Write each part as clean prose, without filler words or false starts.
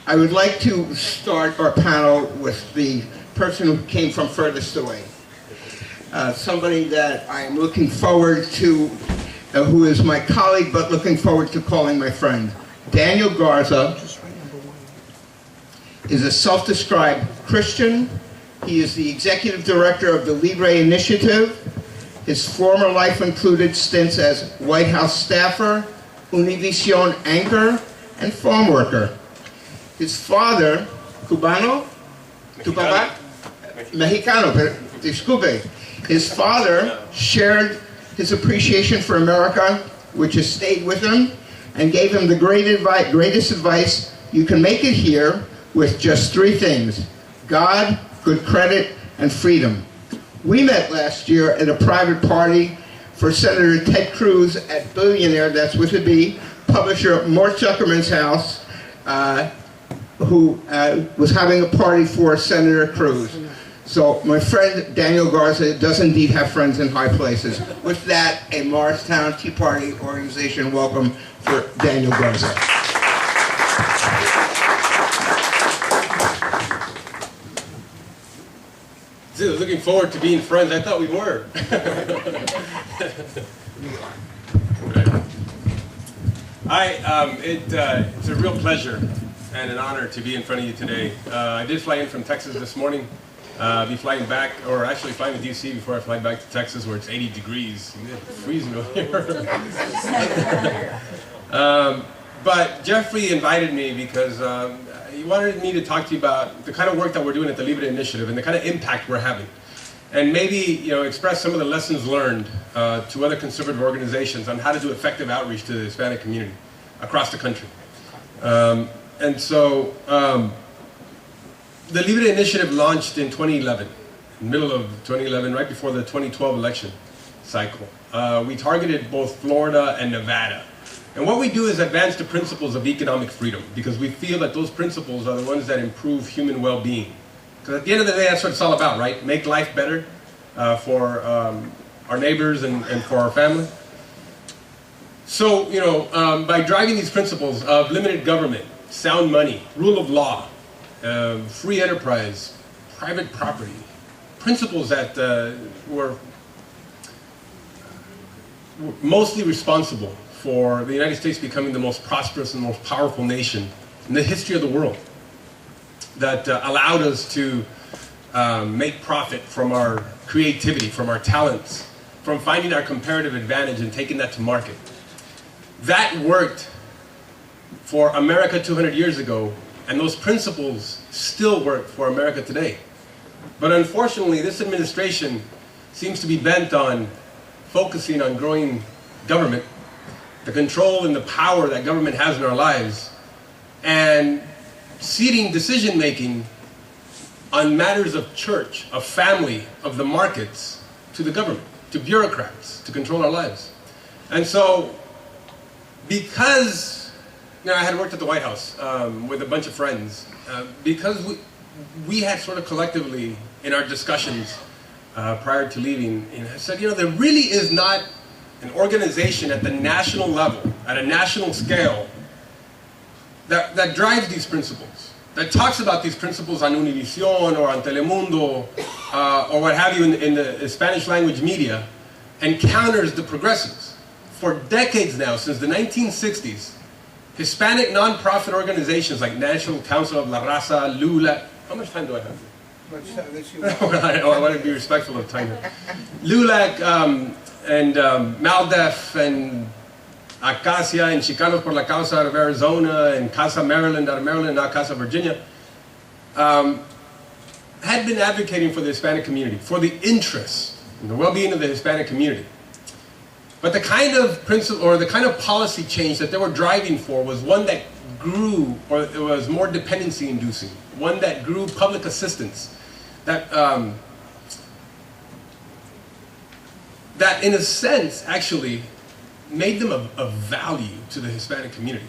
I would like to start our panel with the person who came from furthest away. Somebody that I am looking forward to, who is my colleague, but looking forward to calling my friend. Daniel Garza is a self-described Christian. He is the executive director of the Libre Initiative. His former life included stints as White House staffer, Univision anchor, and farm worker. His father, Cubano? Tu papá? Mexicano, pero disculpe. His father shared his appreciation for America, which has stayed with him, and gave him the greatest advice: you can make it here with just 3 things: God, good credit, and freedom. We met last year at a private party for Senator Ted Cruz at Billionaire, that's with a B, publisher Mort Zuckerman's house, who was having a party for Senator Cruz. So my friend Daniel Garza does indeed have friends in high places. With that, a Morristown Tea Party organization welcome for Daniel Garza. I was looking forward to being friends. I thought we were. It's a real pleasure and an honor to be in front of you today. I did fly in from Texas this morning. Be flying back, or actually flying to DC before I fly back to Texas, where it's 80 degrees. It's freezing over here. But Jeffrey invited me because he wanted me to talk to you about the kind of work that we're doing at the Libre Initiative and the kind of impact we're having. And maybe, express some of the lessons learned to other conservative organizations on how to do effective outreach to the Hispanic community across the country. And so, the Libre Initiative launched in 2011, middle of 2011, right before the 2012 election cycle. We targeted both Florida and Nevada. And what we do is advance the principles of economic freedom, because we feel that those principles are the ones that improve human well-being. Because at the end of the day, that's what it's all about, right? Make life better for our neighbors and for our family. So, by driving these principles of limited government, sound money, rule of law, free enterprise, private property, principles that were mostly responsible for the United States becoming the most prosperous and most powerful nation in the history of the world, that allowed us to make profit from our creativity, from our talents, from finding our comparative advantage and taking that to market. That worked for America 200 years ago, and those principles still work for America today. But unfortunately, this administration seems to be bent on focusing on growing government, the control and the power that government has in our lives, and ceding decision-making on matters of church, of family, of the markets, to the government, to bureaucrats, to control our lives. And so, because I had worked at the White House with a bunch of friends, because we had sort of collectively, in our discussions prior to leaving, I said, there really is not an organization at the national level, at a national scale, that drives these principles, that talks about these principles on Univision or on Telemundo or what have you in the Spanish language media, and counters the progressives. For decades now, since the 1960s, Hispanic nonprofit organizations like National Council of La Raza, LULAC, how much time do I have? I want to be respectful of time. LULAC and MALDEF and Acacia and Chicanos por la Causa out of Arizona and Casa Maryland out of Maryland, now Casa Virginia, had been advocating for the Hispanic community, for the interests and the well-being of the Hispanic community. But the kind of principle or the kind of policy change that they were driving for was one that grew, or it was more dependency-inducing, one that grew public assistance, that that in a sense actually made them of value to the Hispanic community,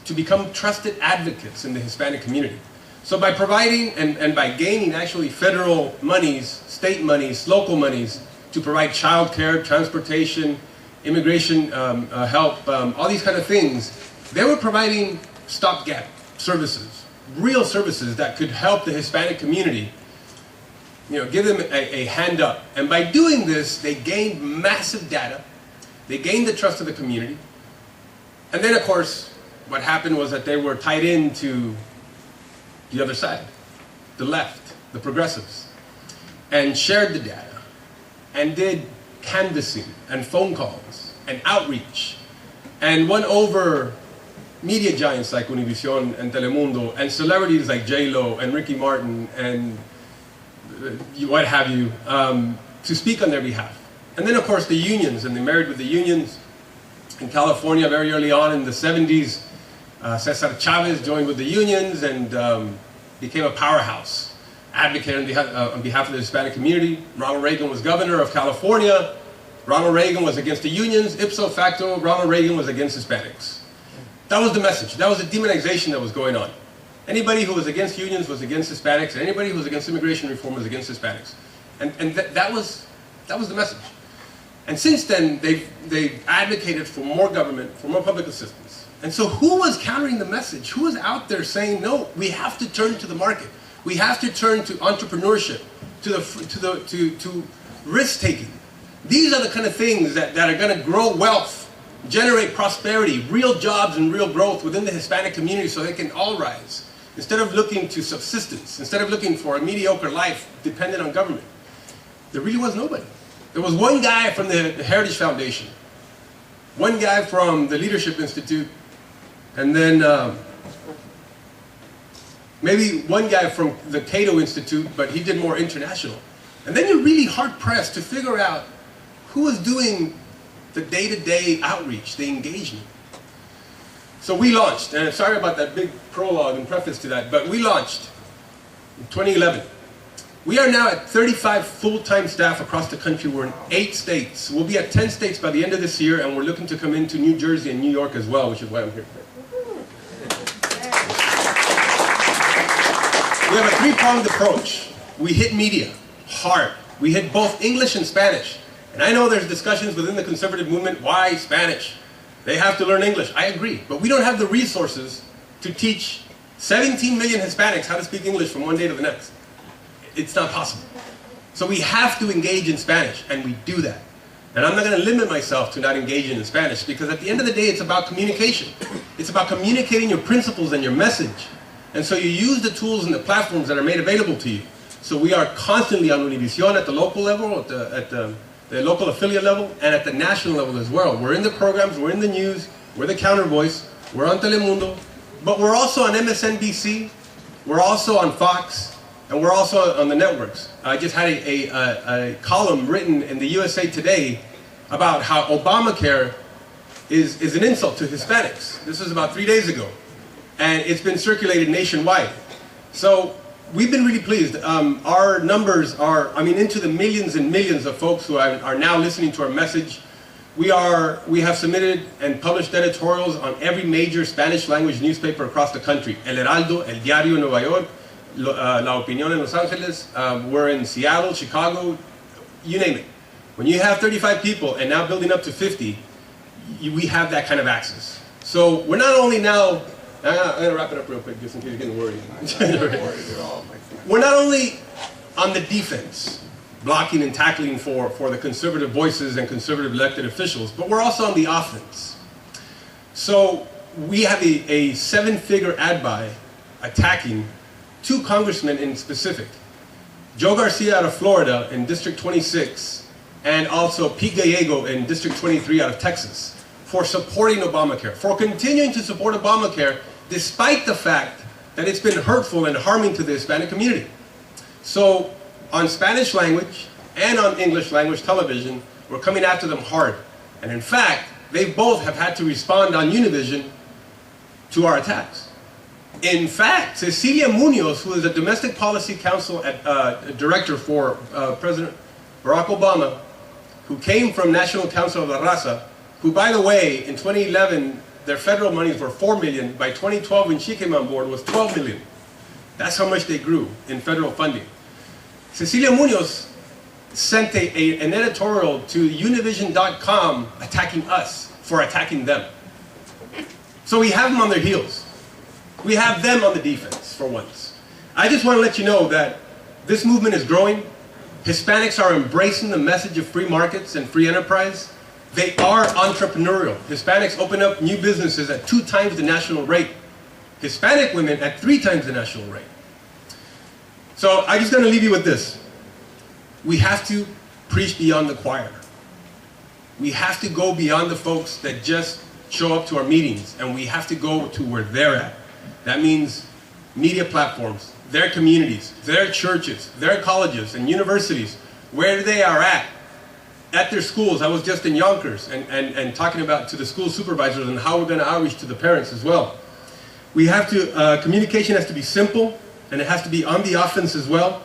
to become trusted advocates in the Hispanic community. So by providing and by gaining actually federal monies, state monies, local monies to provide child care, transportation, immigration help, all these kind of things. They were providing stopgap services, real services that could help the Hispanic community, give them a hand up. And by doing this, they gained massive data. They gained the trust of the community. And then, of course, what happened was that they were tied into the other side, the left, the progressives, and shared the data, and did canvassing and phone calls and outreach, and won over media giants like Univision and Telemundo, and celebrities like J-Lo and Ricky Martin and what have you, to speak on their behalf. And then, of course, the unions, and they married with the unions. In California, very early on in the 70s, Cesar Chavez joined with the unions and became a powerhouse, advocated on behalf of the Hispanic community. Ronald Reagan was governor of California. Ronald Reagan was against the unions. Ipso facto, Ronald Reagan was against Hispanics. That was the message. That was the demonization that was going on. Anybody who was against unions was against Hispanics, and anybody who was against immigration reform was against Hispanics. And that was the message. And since then, they've advocated for more government, for more public assistance. And so who was countering the message? Who was out there saying, no, we have to turn to the market. We have to turn to entrepreneurship, to risk-taking. These are the kind of things that are going to grow wealth, generate prosperity, real jobs and real growth within the Hispanic community so they can all rise. Instead of looking to subsistence, instead of looking for a mediocre life dependent on government, there really was nobody. There was one guy from the Heritage Foundation, one guy from the Leadership Institute, and then maybe one guy from the Cato Institute, but he did more international. And then you're really hard-pressed to figure out who was doing the day-to-day outreach, the engagement. So we launched, and I'm sorry about that big prologue and preface to that, but we launched in 2011. We are now at 35 full-time staff across the country. We're in 8 states. We'll be at 10 states by the end of this year, and we're looking to come into New Jersey and New York as well, which is why I'm here today. We have a 3-pronged approach. We hit media hard. We hit both English and Spanish. And I know there's discussions within the conservative movement, why Spanish? They have to learn English. I agree. But we don't have the resources to teach 17 million Hispanics how to speak English from one day to the next. It's not possible. So we have to engage in Spanish, and we do that. And I'm not going to limit myself to not engaging in Spanish, because at the end of the day, it's about communication. It's about communicating your principles and your message. And so you use the tools and the platforms that are made available to you. So we are constantly on Univision at the local level, at the local affiliate level, and at the national level as well. We're in the programs, we're in the news, we're the counter voice, we're on Telemundo, but we're also on MSNBC, we're also on Fox, and we're also on the networks. I just had a column written in the USA Today about how Obamacare is an insult to Hispanics. This was about 3 days ago, and it's been circulated nationwide. So we've been really pleased. Our numbers are, into the millions and millions of folks who are now listening to our message. We have submitted and published editorials on every major Spanish language newspaper across the country. El Heraldo, El Diario en Nueva York, La Opinión en Los Angeles. We're in Seattle, Chicago, you name it. When you have 35 people and now building up to 50, we have that kind of access. So we're not only now, I'm going to wrap it up real quick just in case you're getting worried. We're not only on the defense, blocking and tackling for the conservative voices and conservative elected officials, but we're also on the offense. So we have a 7-figure ad buy attacking 2 congressmen in specific. Joe Garcia out of Florida in District 26, and also Pete Gallego in District 23 out of Texas, for supporting Obamacare, for continuing to support Obamacare despite the fact that it's been hurtful and harming to the Hispanic community. So on Spanish language and on English language television, we're coming after them hard. And in fact, they both have had to respond on Univision to our attacks. In fact, Cecilia Munoz, who is a domestic policy council director for President Barack Obama, who came from National Council of La Raza, who, by the way, in 2011, their federal monies were $4 million. By 2012, when she came on board, was $12 million. That's how much they grew in federal funding. Cecilia Munoz sent an editorial to Univision.com attacking us for attacking them. So we have them on their heels. We have them on the defense for once. I just want to let you know that this movement is growing. Hispanics are embracing the message of free markets and free enterprise. They are entrepreneurial. Hispanics open up new businesses at 2 times the national rate. Hispanic women at 3 times the national rate. So I'm just going to leave you with this. We have to preach beyond the choir. We have to go beyond the folks that just show up to our meetings, and we have to go to where they're at. That means media platforms, their communities, their churches, their colleges and universities, where they are at their schools. I was just in Yonkers and talking about to the school supervisors and how we're going to outreach to the parents as well. We have to, communication has to be simple, and it has to be on the offense as well.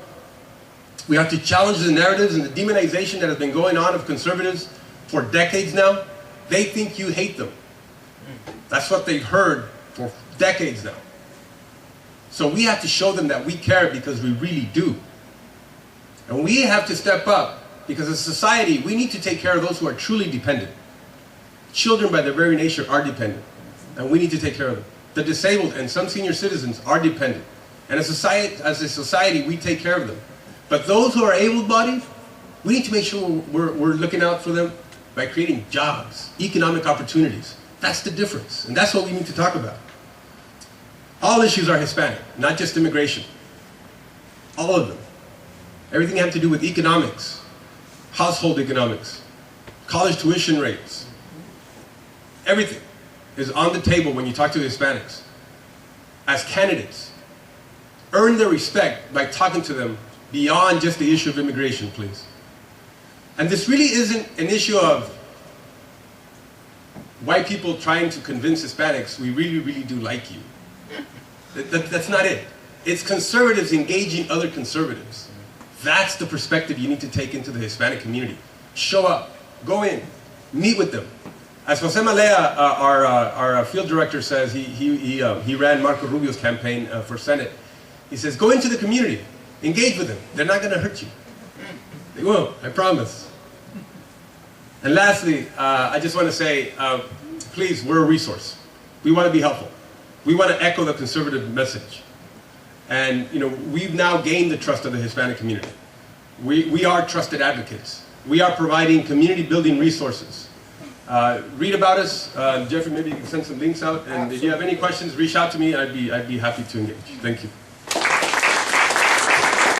We have to challenge the narratives and the demonization that has been going on of conservatives for decades now. They think you hate them. That's what they've heard for decades now. So we have to show them that we care, because we really do. And we have to step up, because as a society, we need to take care of those who are truly dependent. Children by their very nature are dependent, and we need to take care of them. The disabled and some senior citizens are dependent. And as a society, we take care of them. But those who are able-bodied, we need to make sure we're looking out for them by creating jobs, economic opportunities. That's the difference, and that's what we need to talk about. All issues are Hispanic, not just immigration. All of them. Everything has to do with economics, household economics, college tuition rates. Everything is on the table when you talk to the Hispanics. As candidates, earn their respect by talking to them beyond just the issue of immigration, please. And this really isn't an issue of white people trying to convince Hispanics, we really, really do like you. That's not it. It's conservatives engaging other conservatives. That's the perspective you need to take into the Hispanic community. Show up, go in, meet with them. As Jose Malea, our field director, says, he ran Marco Rubio's campaign for Senate. He says, go into the community, engage with them. They're not going to hurt you. They won't, I promise. And lastly, I just want to say, please, we're a resource. We want to be helpful. We want to echo the conservative message. And we've now gained the trust of the Hispanic community. We are trusted advocates. We are providing community building resources. Read about us. Jeffrey, maybe you can send some links out. And if you have any questions, reach out to me. I'd be happy to engage. Thank you.